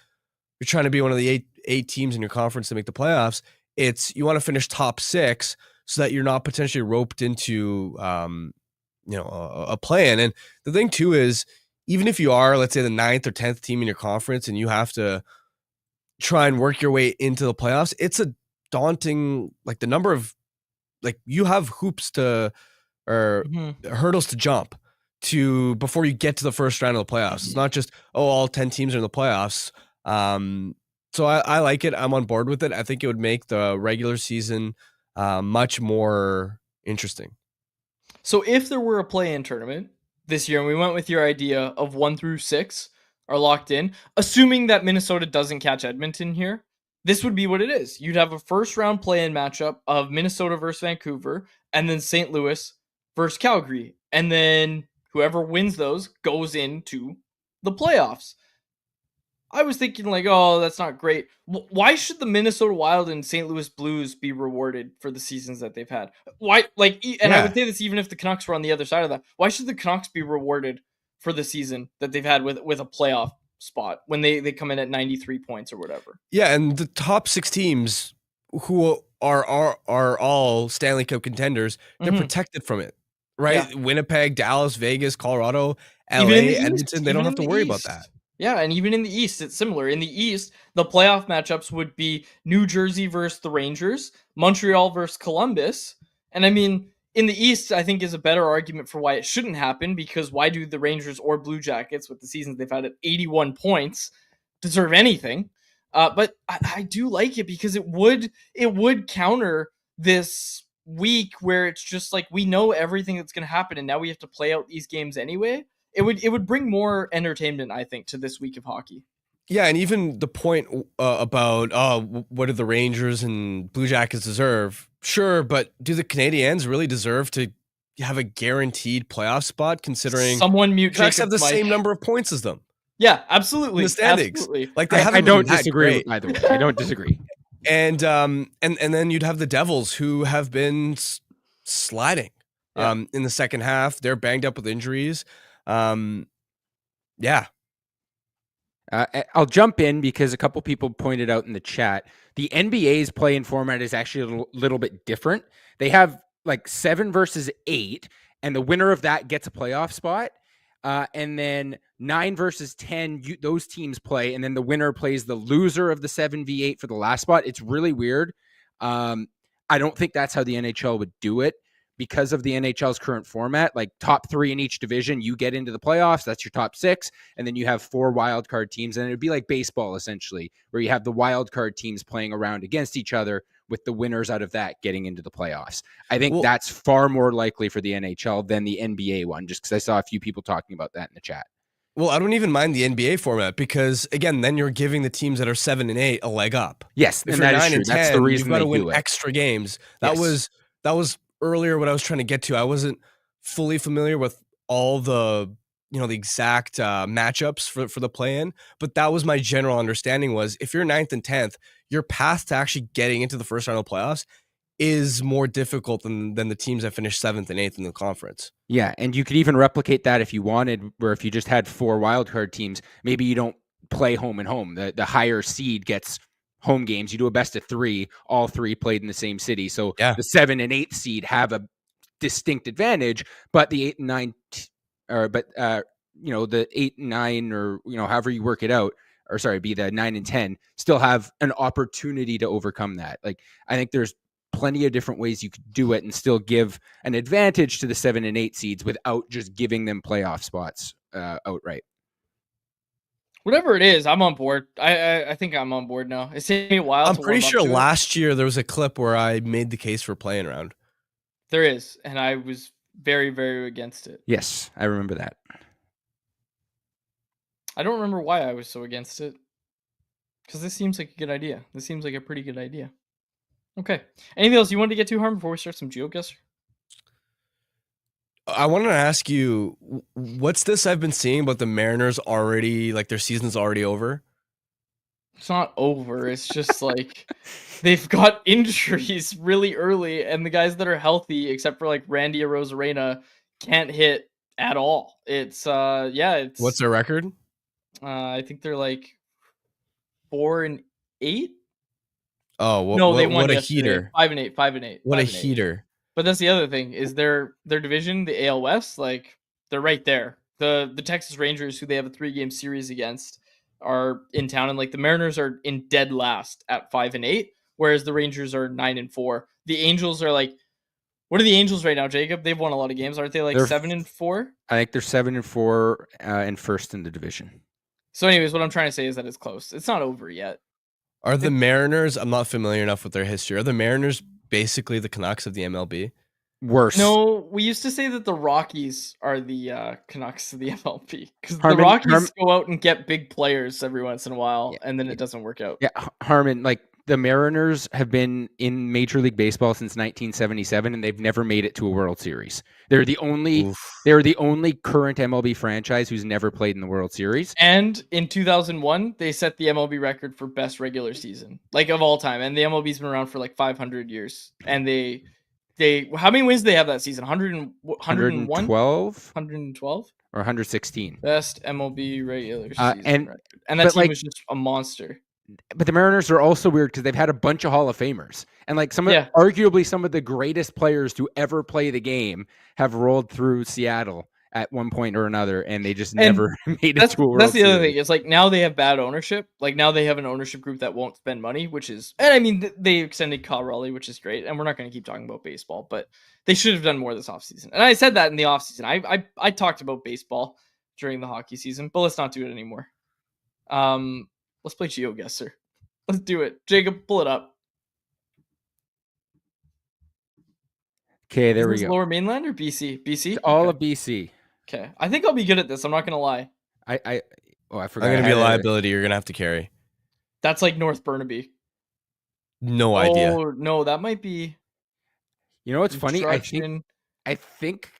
you're trying to be one of the eight teams in your conference to make the playoffs. It's you want to finish top 6 so that you're not potentially roped into a play-in. And the thing too is, even if you are, let's say, the 9th or 10th team in your conference and you have to try and work your way into the playoffs, it's a daunting, like the number of, like you have hoops to, or hurdles to jump to before you get to the first round of the playoffs. It's not just, all 10 teams are in the playoffs. So I like it. I'm on board with it. I think it would make the regular season much more interesting. So if there were a play-in tournament this year, and we went with your idea of 1 through 6 are locked in, assuming that Minnesota doesn't catch Edmonton here, this would be what it is. You'd have a first round play-in matchup of Minnesota versus Vancouver, and then St. Louis versus Calgary. And then whoever wins those goes into the playoffs. I was thinking like, that's not great. Why should the Minnesota Wild and St. Louis Blues be rewarded for the seasons that they've had? Why, I would say this even if the Canucks were on the other side of that. Why should the Canucks be rewarded for the season that they've had with a playoff spot when they come in at 93 points or whatever? Yeah, and the top 6 teams who are all Stanley Cup contenders, they're protected from it, right? Yeah. Winnipeg, Dallas, Vegas, Colorado, LA, Edmonton, they don't have to worry about that. Yeah, and even in the East, it's similar. In the East, the playoff matchups would be New Jersey versus the Rangers, Montreal versus Columbus. And I mean, in the East, I think is a better argument for why it shouldn't happen, because why do the Rangers or Blue Jackets, with the seasons they've had at 81 points, deserve anything? But I do like it because it would counter this week where it's just like we know everything that's going to happen, and now we have to play out these games anyway. It would bring more entertainment, I think, to this week of hockey. Yeah, and even the point about what do the Rangers and Blue Jackets deserve? Sure, but do the Canadiens really deserve to have a guaranteed playoff spot, considering someone mute Canucks have the Mike. same number of points as them? Yeah, absolutely. In the standings. Absolutely. Like they I haven't don't been that disagree. great. By the way, I don't disagree. And then you'd have the Devils, who have been sliding in the second half. They're banged up with injuries. Yeah. I'll jump in because a couple people pointed out in the chat the NBA's play-in format is actually a little bit different. They have like 7 versus 8, and the winner of that gets a playoff spot. And then 9 versus 10, those teams play, and then the winner plays the loser of the 7v8 for the last spot. It's really weird. I don't think that's how the NHL would do it because of the NHL's current format. Like top 3 in each division, you get into the playoffs. That's your top 6, and then you have 4 wild card teams, and it'd be like baseball essentially, where you have the wild card teams playing around against each other, with the winners out of that getting into the playoffs. I think that's far more likely for the NHL than the NBA one, just because I saw a few people talking about that in the chat. Well, I don't even mind the NBA format because, again, then you're giving the teams that are 7 and 8 a leg up. Yes, if and you're that 9 is true. and 10, That's the reason you've got to they win do it. extra games. That was earlier what I was trying to get to. I wasn't fully familiar with all the the exact matchups for the play-in, but that was my general understanding. Was if you're 9th and 10th, your path to actually getting into the first round of playoffs is more difficult than the teams that finish 7th and 8th in the conference. Yeah, and you could even replicate that if you wanted, where if you just had 4 wildcard teams, maybe you don't play home and home. The higher seed gets home games. You do a best of 3, all 3 played in the same city. So the 7 and 8th seed have a distinct advantage, but the 8 and 9 the 8 and 9, or however you work it out, or sorry, be the 9 and 10, still have an opportunity to overcome that. Like, I think there's plenty of different ways you could do it and still give an advantage to the 7 and 8 seeds without just giving them playoff spots outright. Whatever it is, I'm on board. I think I'm on board now. It's taking me a while. I'm pretty sure last year there was a clip where I made the case for playing around. There is, and I was very, very against it. Yes, I remember that. I don't remember why I was so against it. Because this seems like a good idea. This seems like a pretty good idea. Okay. Anything else you wanted to get to, Harm, before we start some Geoguessr? I wanted to ask you, what's this I've been seeing about the Mariners already, like their season's already over? It's not over. It's just like they've got injuries really early, and the guys that are healthy, except for like Randy Arozarena, can't hit at all. It's it's what's their record? I think they're like 4-8. Oh, well, no, they won what a yesterday. heater! 5-8. What a heater! But that's the other thing is their division, the AL West, like they're right there. The Texas Rangers, who they have a 3-game series against, are in town, and like the Mariners are in dead last at 5-8, whereas the Rangers are 9-4. The Angels are like, what are the Angels right now, Jacob? They've won a lot of games, aren't they? Like 7-4. I think they're 7-4 and first in the division. So, anyways, what I'm trying to say is that it's close. It's not over yet. Are the Mariners? I'm not familiar enough with their history. Are the Mariners basically the Canucks of the MLB? Worse. No, we used to say that the Rockies are the Canucks of the MLB because the Rockies go out and get big players every once in a while, and then it doesn't work out. Yeah, Harmon, like the Mariners have been in Major League Baseball since 1977, and they've never made it to a World Series. They're the only current MLB franchise who's never played in the World Series. And in 2001, they set the MLB record for best regular season, like of all time. And the MLB's been around for like 500 years, and they how many wins did they have that season? 101? 112 or 116. Best MLB regular season record. And that team was just a monster. But the Mariners are also weird because they've had a bunch of Hall of Famers, and like arguably some of the greatest players to ever play the game have rolled through Seattle at one point or another, and they just never made it to a World Series. That's the other thing. It's like now they have bad ownership. Like now they have an ownership group that won't spend money, which is, and I mean they extended Kyle Raleigh, which is great. And we're not going to keep talking about baseball, but they should have done more this offseason. And I said that in the offseason. I talked about baseball during the hockey season, but let's not do it anymore. Let's play Geoguessr. Let's do it. Jacob, pull it up. Okay, there we go. Lower Mainland or BC? BC? All of BC. Okay. I think I'll be good at this. I'm not going to lie. I forgot. I'm going to be a liability. You're going to have to carry. That's like North Burnaby. No idea. Oh, no, that might be. You know what's funny? I think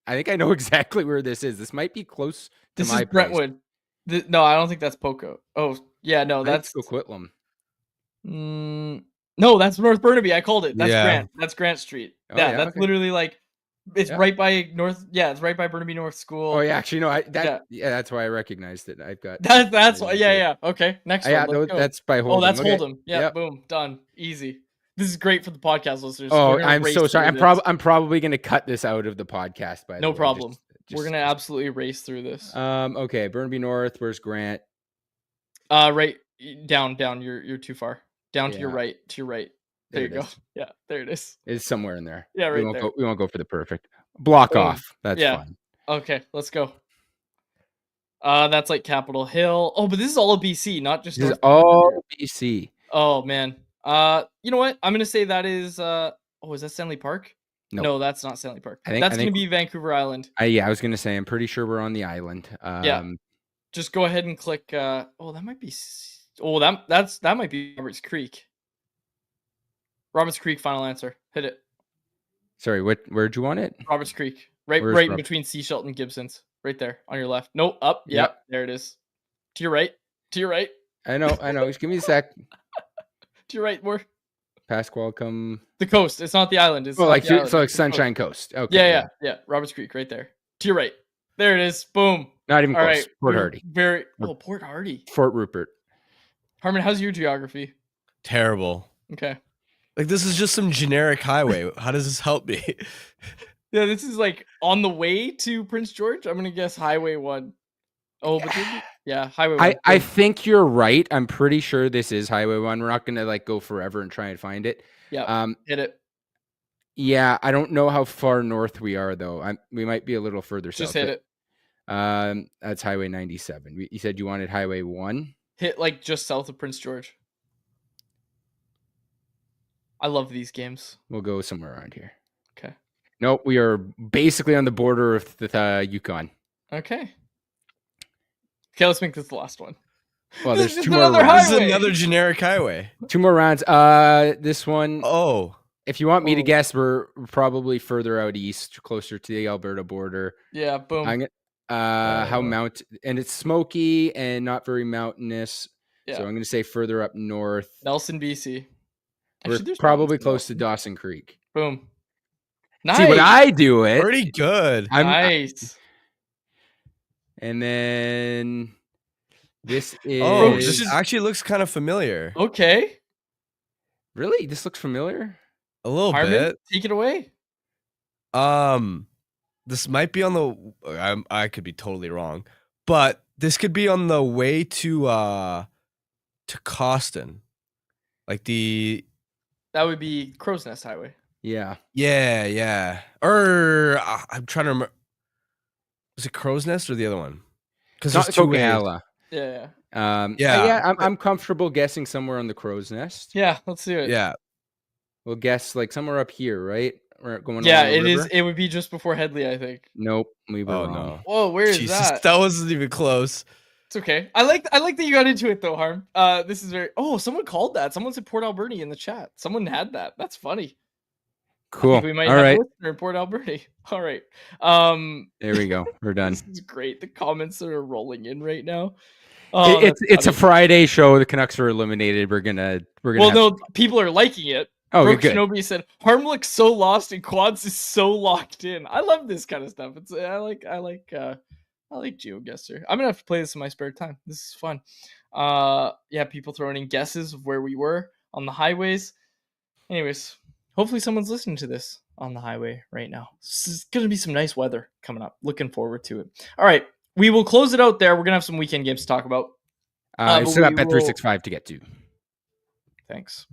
I know exactly where this is. This might be close to my place. Brentwood. No, I don't think that's Poco. Oh, yeah, no, I think that's it's Coquitlam. no, that's North Burnaby. I called it. That's Yeah. Grant. That's Grant Street. Oh, Yeah, yeah, that's okay. literally like it's Yeah. right by North. Yeah, it's right by Burnaby North School. Oh yeah, actually no, Yeah. that's why I recognized it. I've got That's why. Yeah. Okay, next one. yeah, Let's go. that's by Oh, Hold'em. that's Okay. Hold'em. Yeah, Yep. boom, done, easy. This is great for the podcast listeners. Oh, We're gonna I'm race so sorry. through this. I'm probably gonna cut this out of the podcast. By the No way, problem. Just- We're gonna absolutely race through this. Okay, Burnaby North. Where's Grant? Right down. You're too far. Down to your Yeah. right. To your right. There you go. is. Yeah, there it is. It's somewhere in there. Yeah, right we won't there. Go, we won't go for the perfect block Boom. off. That's Yeah. fine. Okay, let's go. That's like Capitol Hill. Oh, but this is all of BC, not just This is North all BC. Oh man. You know what? I'm gonna say that is is that Stanley Park? Nope. No, that's not Stanley Park. I think That's gonna be Vancouver Island. Yeah, I was gonna say I'm pretty sure we're on the island. Yeah. Just go ahead and click that might be that might be Roberts Creek. Roberts Creek, final answer. Hit it. Sorry, where'd you want it? Roberts Creek. Right Where's in between Seashelt and Gibson's. Right there on your left. No, up. Yep. There it is. To your right. To your right. I know. Just give me a sec. To your right, more. Pasqualcom. The coast. It's not the island. It's like the island. so, like It's Sunshine Coast. Okay. Yeah. Roberts Creek, right there. To your right. There it is. Boom. Not even All close. right. Port Hardy. Port Hardy. Fort Rupert. Harmon, how's your geography? Terrible. Okay. Like, this is just some generic highway. How does this help me? Yeah, this is like on the way to Prince George. I'm gonna guess Highway 1. Oh, but Highway 1. I think you're right. I'm pretty sure this is Highway 1. We're not gonna like go forever and try and find it. Yeah. Hit it. Yeah, I don't know how far north we are though. We might be a little further south. Just hit it. That's Highway 97. You said you wanted Highway 1? Hit like just south of Prince George. I love these games. We'll go somewhere around here. Okay. Nope, we are basically on the border of the Yukon. Okay. Okay, let's make this the last one. Well, there's This is 2 more another rounds. This is another generic highway. 2 more rounds. This one. Oh. If you want me to guess, we're probably further out east, closer to the Alberta border. Yeah, boom. And it's smoky and not very mountainous. Yeah. So I'm going to say further up north. Nelson, BC. We're probably close to Dawson Creek. Boom. Nice. See what I do it. Pretty good. Nice. And then this is. Oh, this actually looks kind of familiar. Okay. Really? This looks familiar? A little Harmon, bit. take it away. This might be on the. I could be totally wrong, but this could be on the way to Costin, like the. That would be Crow's Nest Highway. Yeah. Yeah. Or I'm trying to remember. Was it Crow's Nest or the other one? Because there's 2 ways. Yeah. I'm comfortable guessing somewhere on the Crow's Nest. Yeah, let's do it. Yeah. We'll guess like somewhere up here, right? Or going. Yeah, along the river? It would be just before Headley, I think. Nope, we were wrong. No. Whoa, where is Jesus, that? that wasn't even close. It's okay. I like that you got into it though, Harm. This is very. Oh, someone called that. Someone said Port Alberni in the chat. Someone had that. That's funny. Cool. I think we might All have right. a listener in Port Alberni. All right. There we go. We're done. This is great. The comments are rolling in right now. It's a Friday show. The Canucks were eliminated. We're gonna. Well, no, people are liking it. Oh, Brooke good. Shinobi said Harm looks so lost and Quads is so locked in. I love this kind of stuff. I like Geoguessr. I'm gonna have to play this in my spare time. This is fun. People throwing in guesses of where we were on the highways. Anyways, hopefully someone's listening to this on the highway right now. This is gonna be some nice weather coming up. Looking forward to it. All right, we will close it out there. We're gonna have some weekend games to talk about. I still got Bet365 to get to. Thanks.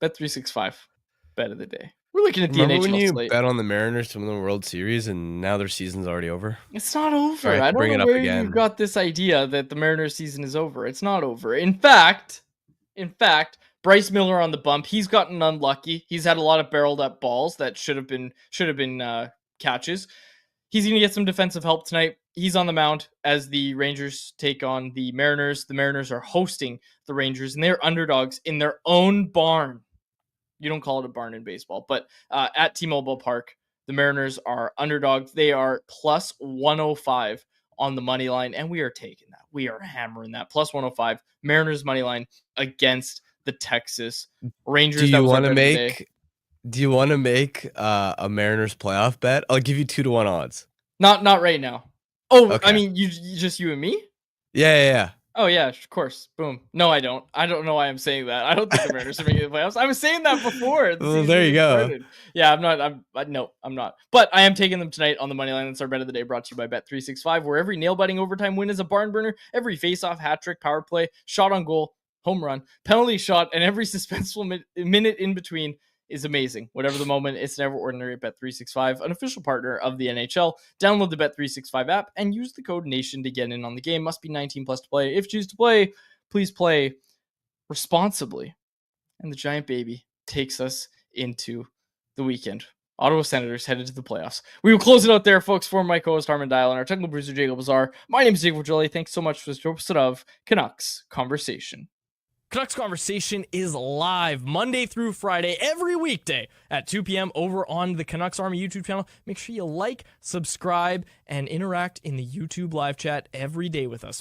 Bet365, bet of the day. We're looking at the Remember NHL when you slate. bet on the Mariners to win the World Series and now their season's already over? It's not over. Sorry, I don't bring it know up where again. you got this idea that the Mariners season is over. It's not over. In fact, Bryce Miller on the bump. He's gotten unlucky. He's had a lot of barreled up balls that should have been catches. He's going to get some defensive help tonight. He's on the mound as the Rangers take on the Mariners. The Mariners are hosting the Rangers, and they're underdogs in their own barn. You don't call it a barn in baseball, but at T-Mobile Park, the Mariners are underdogs. They are plus 105 on the money line, and we are taking that. We are hammering that. Plus 105, Mariners money line against the Texas Rangers. Do That you was our want to bet of the day. make? Do you want to make a Mariners playoff bet? I'll give you 2-1 odds. Not right now. Oh, Okay. I mean, you just you and me? Yeah. Oh yeah, of course. Boom. No, I don't. I don't know why I'm saying that. I don't think the Mariners are making the playoffs. I was saying that before. The Well, season there you even go. started. Yeah, I'm not. No, I'm not. But I am taking them tonight on the money line. That's our bet of the day, brought to you by Bet365, where every nail biting overtime win is a barn burner. Every face-off, hat trick, power play, shot on goal, home run, penalty shot, and every suspenseful minute in between is amazing. Whatever the moment, it's never ordinary at Bet365, an official partner of the NHL. Download the Bet365 app and use the code NATION to get in on the game. Must be 19 plus to play. If you choose to play, please play responsibly. And the Giant Baby takes us into the weekend. Ottawa Senators headed to the playoffs. We will close it out there, folks. For my co-host Harmon Dial and our technical producer Jacob Bazaar, my name is Jacob Jolie. Thanks so much for this episode of Canucks Conversation. Canucks Conversation is live Monday through Friday, every weekday at 2 p.m. over on the Canucks Army YouTube channel. Make sure you like, subscribe, and interact in the YouTube live chat every day with us, folks.